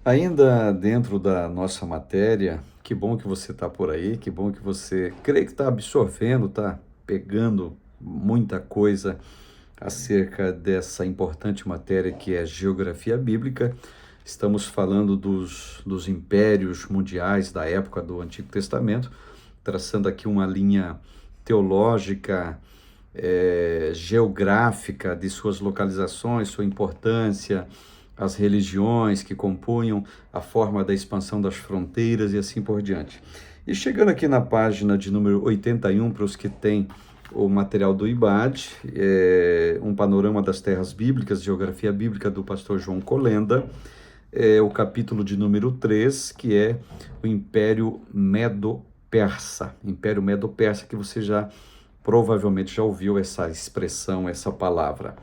Ainda dentro da nossa matéria, que bom que você está por aí, que bom que você creio que está absorvendo, está pegando muita coisa acerca dessa importante matéria que é geografia bíblica. Estamos falando dos impérios mundiais da época do Antigo Testamento, traçando aqui uma linha teológica, geográfica de suas localizações, sua importância, as religiões que compunham a forma da expansão das fronteiras e assim por diante. E chegando aqui na página de número 81, para os que têm o material do IBAD, um panorama das terras bíblicas, geografia bíblica do pastor João Colenda, o capítulo de número 3, que é o Império Medo-Persa. Império Medo-Persa, que você já provavelmente já ouviu essa expressão, essa palavra.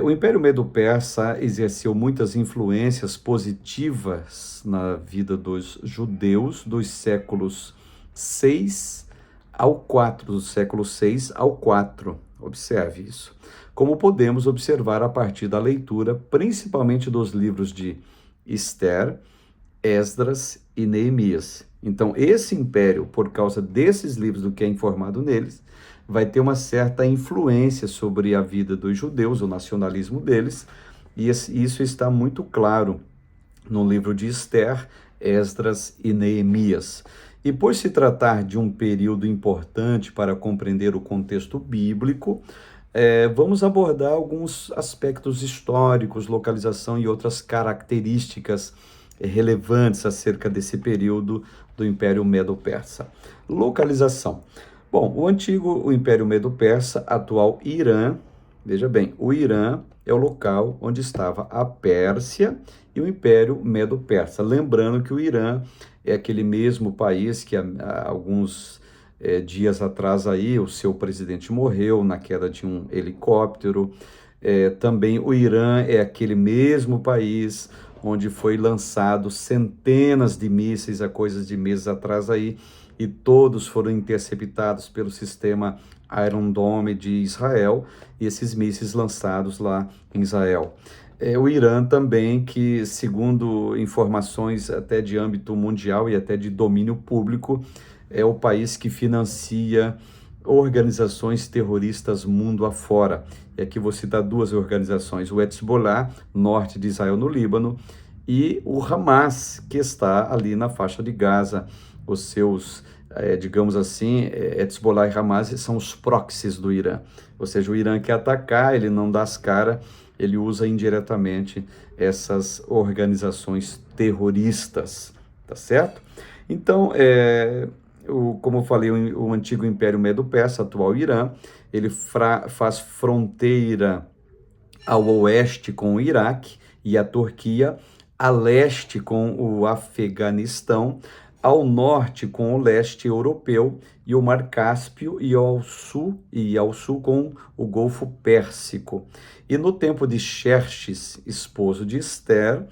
O Império Medo-Persa exerceu muitas influências positivas na vida dos judeus dos séculos 6 ao 4, do século 6 ao 4. Observe isso. Como podemos observar a partir da leitura, principalmente dos livros de Esther, Esdras e Neemias. Então, esse império, por causa desses livros, do que é informado neles, vai ter uma certa influência sobre a vida dos judeus, o nacionalismo deles, e isso está muito claro no livro de Esther, Esdras e Neemias. E por se tratar de um período importante para compreender o contexto bíblico, vamos abordar alguns aspectos históricos, localização e outras características relevantes acerca desse período do Império Medo-Persa. Localização. Bom, o Império Medo-Persa, atual Irã, veja bem, o Irã é o local onde estava a Pérsia e o Império Medo-Persa. Lembrando que o Irã é aquele mesmo país que há alguns dias atrás aí o seu presidente morreu na queda de um helicóptero. Também o Irã é aquele mesmo país onde foi lançado centenas de mísseis há coisas de meses atrás aí, e todos foram interceptados pelo sistema Iron Dome de Israel, e esses mísseis lançados lá em Israel. O Irã também, que segundo informações até de âmbito mundial e até de domínio público, é o país que financia organizações terroristas mundo afora. E aqui vou citar duas organizações, o Hezbollah, norte de Israel no Líbano, e o Hamas, que está ali na faixa de Gaza. Os seus, digamos assim, Hezbollah e Hamas são os proxies do Irã. Ou seja, o Irã quer atacar, ele não dá as caras, ele usa indiretamente essas organizações terroristas, tá certo? Então, como eu falei, o antigo Império Medo-Persa, atual Irã, ele faz fronteira ao oeste com o Iraque e a Turquia, a leste com o Afeganistão, ao norte com o leste europeu e o Mar Cáspio, e ao sul com o Golfo Pérsico. E no tempo de Xerxes, esposo de Esther,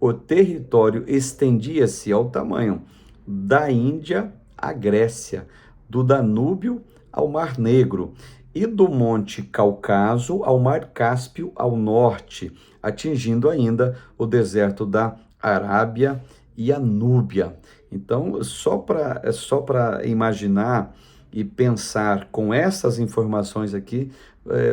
o território estendia-se ao tamanho da Índia à Grécia, do Danúbio ao Mar Negro e do Monte Cáucaso ao Mar Cáspio ao norte, atingindo ainda o deserto da Arábia e a Núbia. Então, só para imaginar e pensar com essas informações aqui,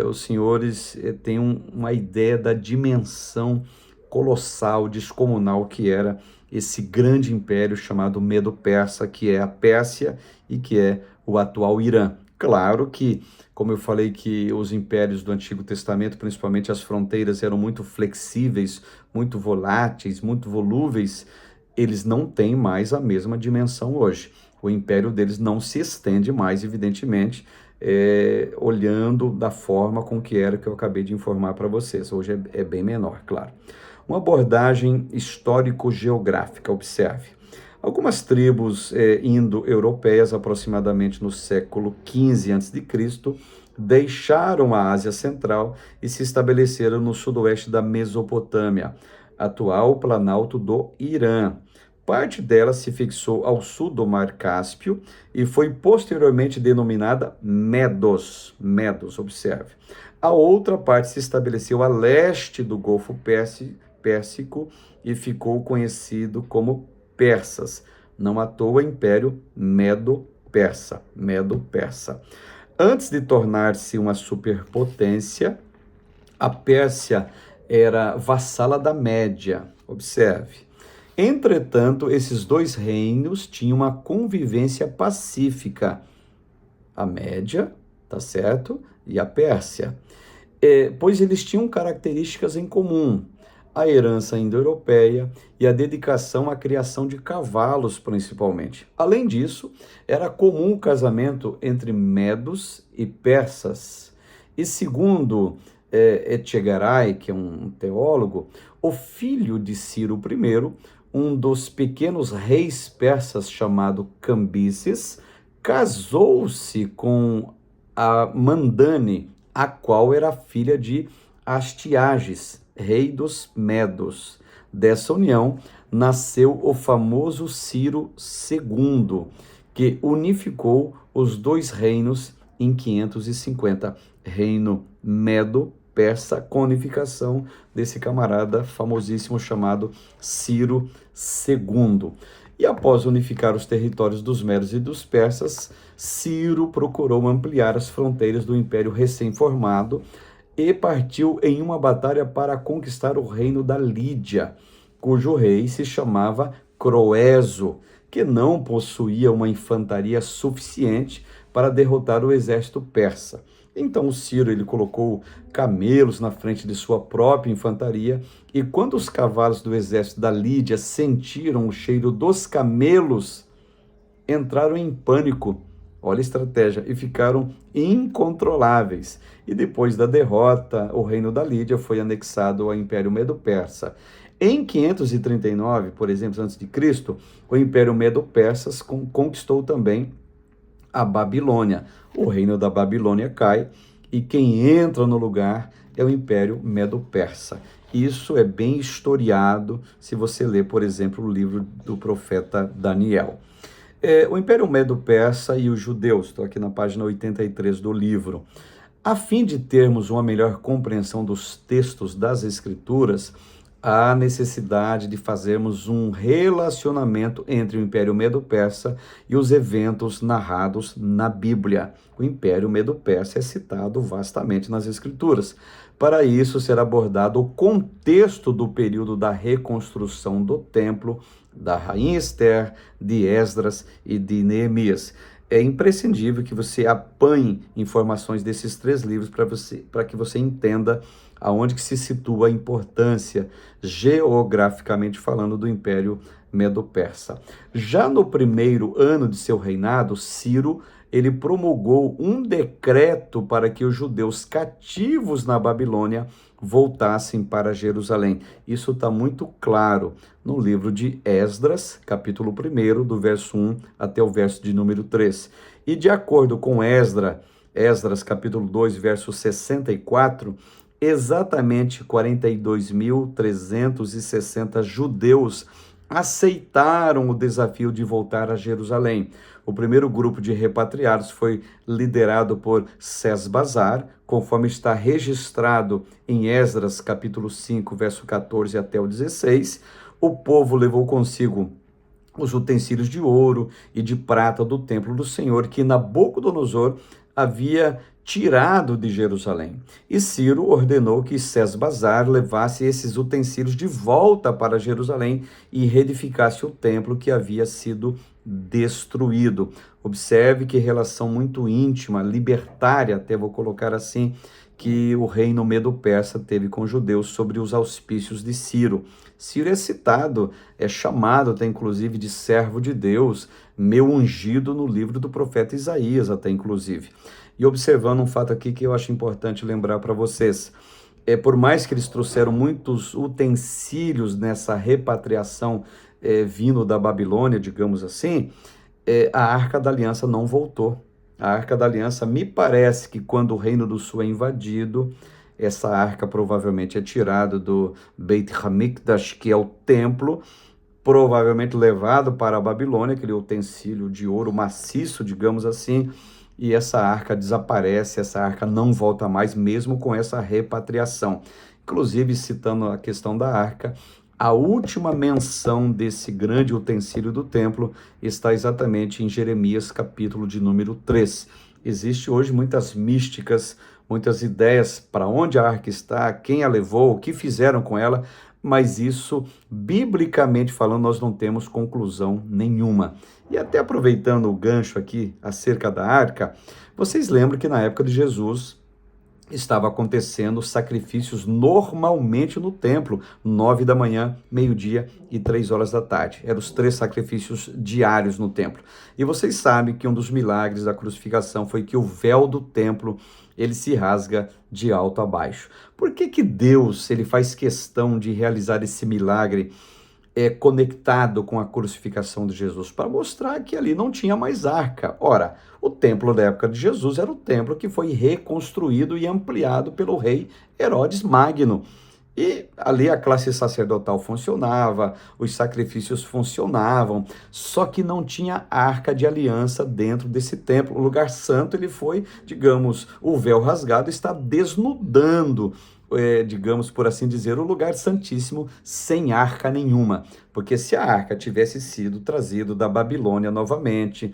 os senhores têm uma ideia da dimensão colossal, descomunal que era esse grande império chamado Medo-Persa, que é a Pérsia e que é o atual Irã. Claro que, como eu falei, que os impérios do Antigo Testamento, principalmente as fronteiras, eram muito flexíveis, muito voláteis, muito volúveis, eles não têm mais a mesma dimensão hoje. O império deles não se estende mais, evidentemente, olhando da forma com que era que eu acabei de informar para vocês. Hoje é bem menor, claro. Uma abordagem histórico-geográfica, observe. Algumas tribos indo-europeias, aproximadamente no século XV a.C., deixaram a Ásia Central e se estabeleceram no sudoeste da Mesopotâmia, atual Planalto do Irã. Parte dela se fixou ao sul do Mar Cáspio e foi posteriormente denominada Medos. Medos, observe. A outra parte se estabeleceu a leste do Golfo pérsico e ficou conhecido como persas. Não à toa, Império Medo-Persa. Medo-Persa. Antes de tornar-se uma superpotência, a Pérsia era vassala da Média. Observe. Entretanto, esses dois reinos tinham uma convivência pacífica. A Média, tá certo? E a Pérsia. Pois eles tinham características em comum: a herança indo-europeia e a dedicação à criação de cavalos, principalmente. Além disso, era comum o casamento entre medos e persas. E segundo Etchegaray, que é um teólogo, o filho de Ciro I, um dos pequenos reis persas chamado Cambises, casou-se com a Mandane, a qual era filha de Astiages, rei dos Medos. Dessa união nasceu o famoso Ciro II, que unificou os dois reinos em 550, reino Medo-Persa, com a unificação desse camarada famosíssimo chamado Ciro II. E após unificar os territórios dos Medos e dos Persas, Ciro procurou ampliar as fronteiras do império recém-formado e partiu em uma batalha para conquistar o reino da Lídia, cujo rei se chamava Croeso, que não possuía uma infantaria suficiente para derrotar o exército persa. Então o Ciro ele colocou camelos na frente de sua própria infantaria, e quando os cavalos do exército da Lídia sentiram o cheiro dos camelos, entraram em pânico, olha a estratégia, e ficaram incontroláveis. E depois da derrota, o reino da Lídia foi anexado ao Império Medo-Persa. Em 539, por exemplo, antes de Cristo, o Império Medo-Persas conquistou também a Babilônia. O reino da Babilônia cai e quem entra no lugar é o Império Medo-Persa. Isso é bem historiado se você ler, por exemplo, o livro do profeta Daniel. O Império Medo-Persa e os judeus, estou aqui na página 83 do livro. A fim de termos uma melhor compreensão dos textos das Escrituras, há necessidade de fazermos um relacionamento entre o Império Medo-Persa e os eventos narrados na Bíblia. O Império Medo-Persa é citado vastamente nas Escrituras. Para isso, será abordado o contexto do período da reconstrução do templo, da rainha Ester, de Esdras e de Neemias. É imprescindível que você apanhe informações desses três livros para que você entenda aonde que se situa a importância, geograficamente falando, do Império Medo-Persa. Já no primeiro ano de seu reinado, Ciro ele promulgou um decreto para que os judeus cativos na Babilônia voltassem para Jerusalém. Isso está muito claro no livro de Esdras, capítulo 1, do verso 1 até o verso de número 3. E de acordo com Esdras, capítulo 2, verso 64, exatamente 42.360 judeus aceitaram o desafio de voltar a Jerusalém. O primeiro grupo de repatriados foi liderado por Sesbazar, conforme está registrado em Esdras, capítulo 5, verso 14 até o 16. O povo levou consigo os utensílios de ouro e de prata do templo do Senhor, que Nabucodonosor havia tirado de Jerusalém. E Ciro ordenou que Sesbazar levasse esses utensílios de volta para Jerusalém e reedificasse o templo que havia sido destruído. Observe que relação muito íntima, libertária, até vou colocar assim, que o reino Medo-Persa teve com os judeus sobre os auspícios de Ciro. Ciro é citado, é chamado até inclusive de servo de Deus, meu ungido, no livro do profeta Isaías até inclusive. E observando um fato aqui que eu acho importante lembrar para vocês, por mais que eles trouxeram muitos utensílios nessa repatriação vindo da Babilônia, digamos assim, a Arca da Aliança não voltou. A Arca da Aliança, me parece que quando o Reino do Sul é invadido, essa arca provavelmente é tirada do Beit Hamikdash, que é o templo, provavelmente levado para a Babilônia, aquele utensílio de ouro maciço, digamos assim, e essa arca desaparece, essa arca não volta mais, mesmo com essa repatriação. inclusive citando a questão da arca. A última menção desse grande utensílio do templo está exatamente em Jeremias, capítulo de número 3. Existe hoje muitas místicas, muitas ideias para onde a arca está, quem a levou, o que fizeram com ela, mas isso, biblicamente falando, nós não temos conclusão nenhuma. E até aproveitando o gancho aqui acerca da arca, vocês lembram que na época de Jesus estava acontecendo sacrifícios normalmente no templo, 9 da manhã, meio-dia e 3 horas da tarde. Eram os 3 sacrifícios diários no templo. E vocês sabem que um dos milagres da crucificação foi que o véu do templo, ele se rasga de alto a baixo. Por que que Deus, ele faz questão de realizar esse milagre conectado com a crucificação de Jesus? Para mostrar que ali não tinha mais arca. Ora, o templo da época de Jesus era o templo que foi reconstruído e ampliado pelo rei Herodes Magno. E ali a classe sacerdotal funcionava, os sacrifícios funcionavam, só que não tinha arca de aliança dentro desse templo. O lugar santo, ele foi, digamos, o véu rasgado está desnudando, digamos por assim dizer, o lugar santíssimo sem arca nenhuma. Porque se a arca tivesse sido trazido da Babilônia novamente,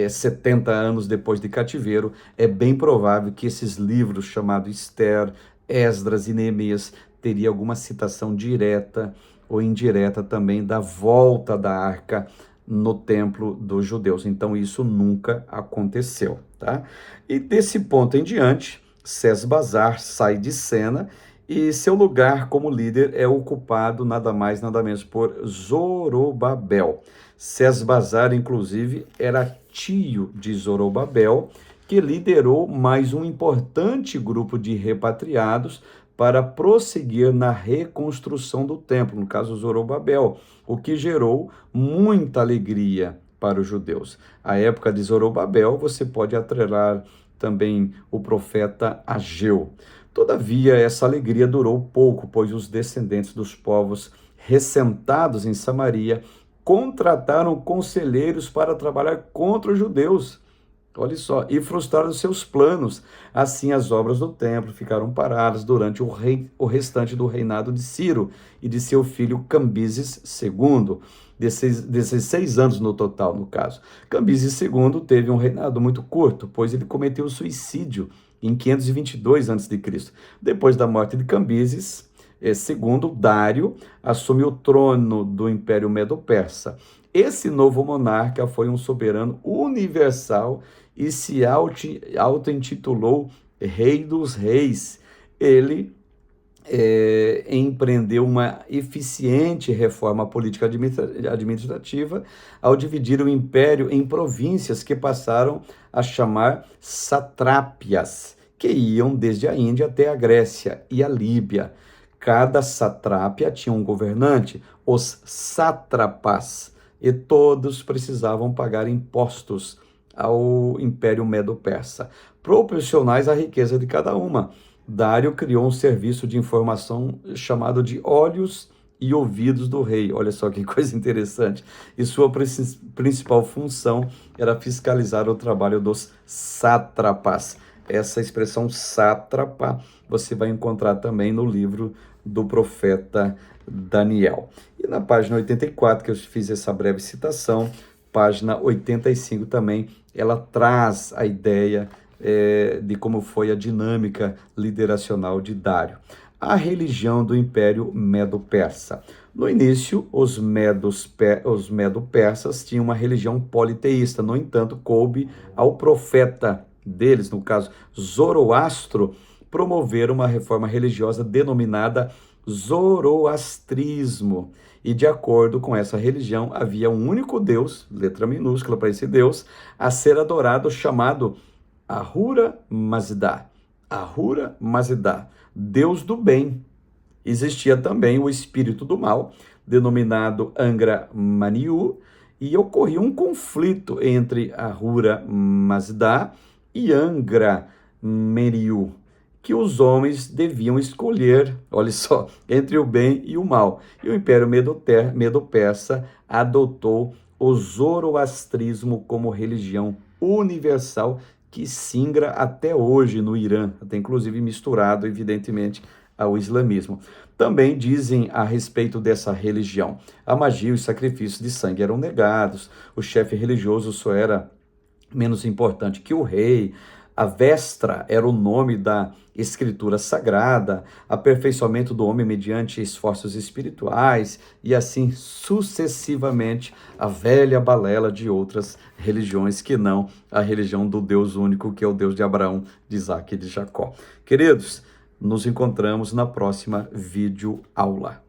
70 anos depois de cativeiro, é bem provável que esses livros chamados Esther, Esdras e Neemias teria alguma citação direta ou indireta também da volta da arca no templo dos judeus. Então isso nunca aconteceu, tá? E desse ponto em diante, Sesbazar sai de cena e seu lugar como líder é ocupado nada mais nada menos por Zorobabel. Sesbazar, inclusive, era tio de Zorobabel, que liderou mais um importante grupo de repatriados para prosseguir na reconstrução do templo, no caso Zorobabel, o que gerou muita alegria para os judeus. A época de Zorobabel, você pode atrelar também o profeta Ageu. Todavia, essa alegria durou pouco, pois os descendentes dos povos ressentados em Samaria contrataram conselheiros para trabalhar contra os judeus. Olha só, e frustraram seus planos. Assim, as obras do templo ficaram paradas durante o restante do reinado de Ciro e de seu filho Cambises II, 16 anos no total, no caso. Cambises II teve um reinado muito curto, pois ele cometeu suicídio em 522 a.C. Depois da morte de Cambises II, Dário assumiu o trono do Império Medo-Persa. Esse novo monarca foi um soberano universal e se auto-intitulou Rei dos Reis. Ele empreendeu uma eficiente reforma política administrativa ao dividir o império em províncias que passaram a chamar satrápias, que iam desde a Índia até a Grécia e a Líbia. Cada satrápia tinha um governante, os sátrapas, e todos precisavam pagar impostos ao Império Medo-Persa, proporcionais à riqueza de cada uma. Dário criou um serviço de informação chamado de Olhos e Ouvidos do Rei. Olha só que coisa interessante. E sua principal função era fiscalizar o trabalho dos sátrapas. Essa expressão sátrapa você vai encontrar também no livro do profeta Daniel. E na página 84, que eu fiz essa breve citação, página 85 também, ela traz a ideia de como foi a dinâmica lideracional de Dário. A religião do Império Medo-Persa. No início, os Medo-Persas tinham uma religião politeísta, no entanto, coube ao profeta deles, no caso Zoroastro, promover uma reforma religiosa denominada Zoroastrismo. E de acordo com essa religião, havia um único Deus, letra minúscula para esse Deus, a ser adorado, chamado Ahura Mazda. Ahura Mazda, Deus do bem. Existia também o espírito do mal, denominado Angra Maniu, e ocorria um conflito entre Ahura Mazda e Angra Meriu, que os homens deviam escolher, olha só, entre o bem e o mal. E o Império Medo-Persa adotou o zoroastrismo como religião universal que singra até hoje no Irã, até inclusive misturado, evidentemente, ao islamismo. Também dizem a respeito dessa religião: a magia e os sacrifícios de sangue eram negados, o chefe religioso só era menos importante que o rei, a vestra era o nome da escritura sagrada, aperfeiçoamento do homem mediante esforços espirituais e assim sucessivamente a velha balela de outras religiões que não a religião do Deus único, que é o Deus de Abraão, de Isaac e de Jacó. Queridos, nos encontramos na próxima videoaula.